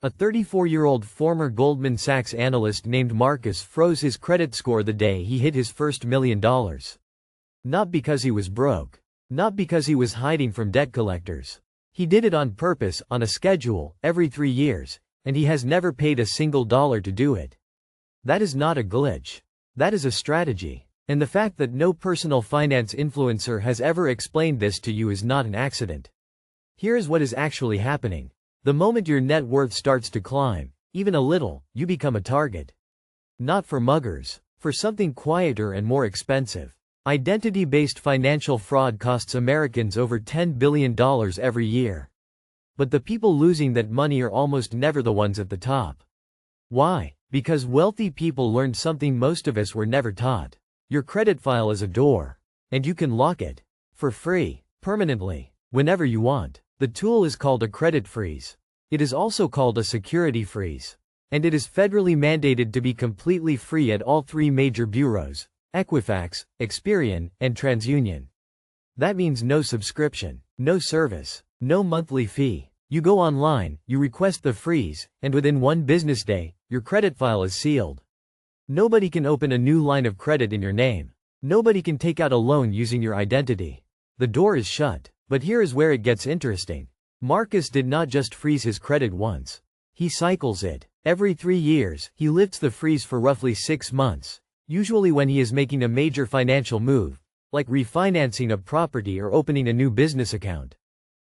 A 34-year-old former Goldman Sachs analyst named Marcus froze his credit score the day he hit his first $1 million. Not because he was broke. Not because he was hiding from debt collectors. He did it on purpose, on a schedule, every 3 years, and he has never paid a single dollar to do it. That is not a glitch. That is a strategy. And the fact that no personal finance influencer has ever explained this to you is not an accident. Here is what is actually happening. The moment your net worth starts to climb, even a little, you become a target. Not for muggers, for something quieter and more expensive. Identity-based financial fraud costs Americans over $10 billion every year. But the people losing that money are almost never the ones at the top. Why? Because wealthy people learned something most of us were never taught. Your credit file is a door. And you can lock it. For free. Permanently. Whenever you want. The tool is called a credit freeze. It is also called a security freeze. And it is federally mandated to be completely free at all 3 major bureaus: Equifax, Experian, and TransUnion. That means no subscription, no service, no monthly fee. You go online, you request the freeze, and within 1 business day, your credit file is sealed. Nobody can open a new line of credit in your name. Nobody can take out a loan using your identity. The door is shut. But here is where it gets interesting. Marcus did not just freeze his credit once. He cycles it. Every 3 years, he lifts the freeze for roughly 6 months, usually when he is making a major financial move, like refinancing a property or opening a new business account.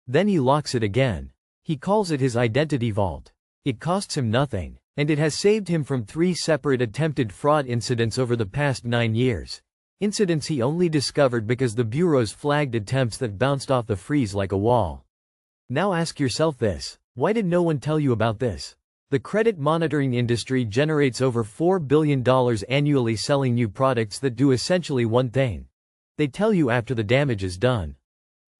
Then he locks it again. He calls it his identity vault. It costs him nothing, and it has saved him from 3 separate attempted fraud incidents over the past 9 years. Incidents he only discovered because the bureaus flagged attempts that bounced off the freeze like a wall. Now ask yourself this: why did no one tell you about this? The credit monitoring industry generates over $4 billion annually selling new products that do essentially one thing. They tell you after the damage is done.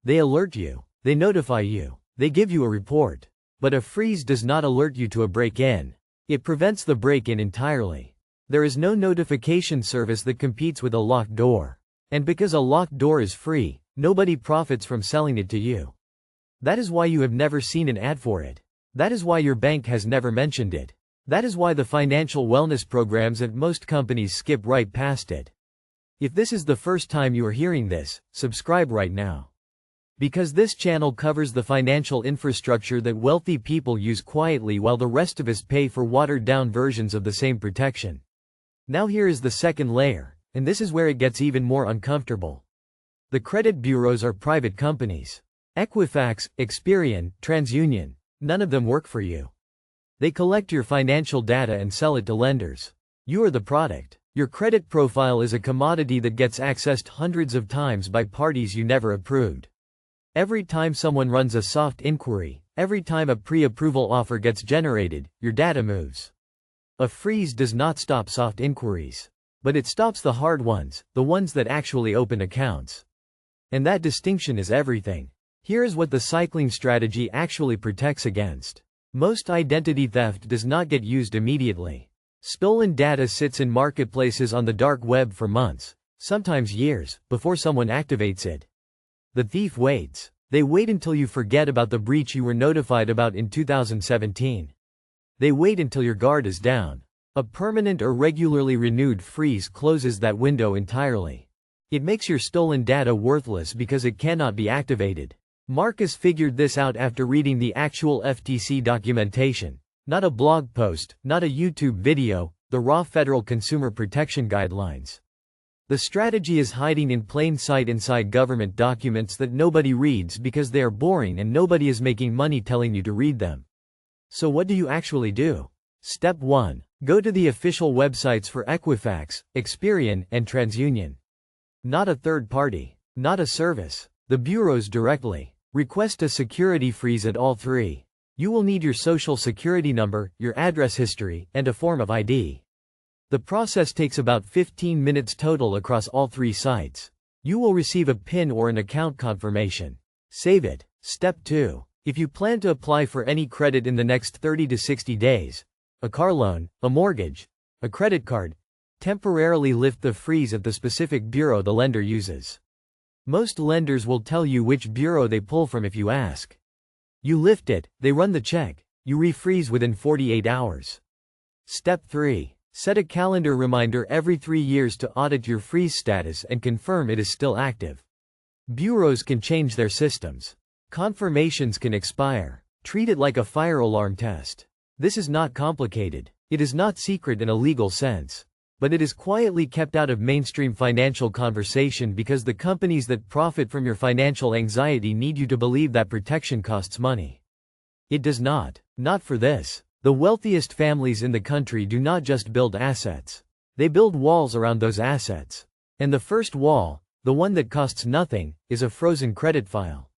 They alert you. They notify you. They give you a report. But a freeze does not alert you to a break-in. It prevents the break-in entirely. There is no notification service that competes with a locked door. And because a locked door is free, nobody profits from selling it to you. That is why you have never seen an ad for it. That is why your bank has never mentioned it. That is why the financial wellness programs at most companies skip right past it. If this is the first time you are hearing this, subscribe right now. Because this channel covers the financial infrastructure that wealthy people use quietly while the rest of us pay for watered-down versions of the same protection. Now here is the second layer, and this is where it gets even more uncomfortable. The credit bureaus are private companies. Equifax, Experian, TransUnion, none of them work for you. They collect your financial data and sell it to lenders. You are the product. Your credit profile is a commodity that gets accessed hundreds of times by parties you never approved. Every time someone runs a soft inquiry, every time a pre-approval offer gets generated, your data moves. A freeze does not stop soft inquiries. But it stops the hard ones, the ones that actually open accounts. And that distinction is everything. Here is what the cycling strategy actually protects against. Most identity theft does not get used immediately. Stolen data sits in marketplaces on the dark web for months, sometimes years, before someone activates it. The thief waits. They wait until you forget about the breach you were notified about in 2017. They wait until your guard is down. A permanent or regularly renewed freeze closes that window entirely. It makes your stolen data worthless because it cannot be activated. Marcus figured this out after reading the actual FTC documentation. Not a blog post, not a YouTube video, the raw Federal Consumer Protection Guidelines. The strategy is hiding in plain sight inside government documents that nobody reads because they are boring and nobody is making money telling you to read them. So what do you actually do? Step 1. Go to the official websites for Equifax, Experian, and TransUnion. Not a third party. Not a service. The bureaus directly. Request a security freeze at all 3. You will need your social security number, your address history, and a form of ID. The process takes about 15 minutes total across all 3 sites. You will receive a PIN or an account confirmation. Save it. Step 2. If you plan to apply for any credit in the next 30 to 60 days, a car loan, a mortgage, a credit card, temporarily lift the freeze at the specific bureau the lender uses. Most lenders will tell you which bureau they pull from if you ask. You lift it, they run the check, You refreeze within 48 hours. Step 3. Set a calendar reminder every 3 years to audit your freeze status and confirm it is still active. Bureaus can change their systems. Confirmations can expire. Treat it like a fire alarm test. This is not complicated. It is not secret in a legal sense. But it is quietly kept out of mainstream financial conversation because the companies that profit from your financial anxiety need you to believe that protection costs money. It does not. Not for this. The wealthiest families in the country do not just build assets. They build walls around those assets. And the first wall, the one that costs nothing, is a frozen credit file.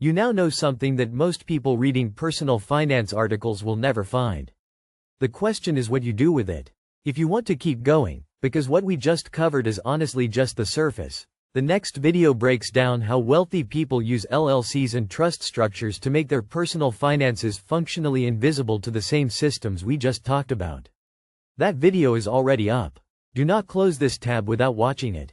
You now know something that most people reading personal finance articles will never find. The question is what you do with it. If you want to keep going, because what we just covered is honestly just the surface, the next video breaks down how wealthy people use LLCs and trust structures to make their personal finances functionally invisible to the same systems we just talked about. That video is already up. Do not close this tab without watching it.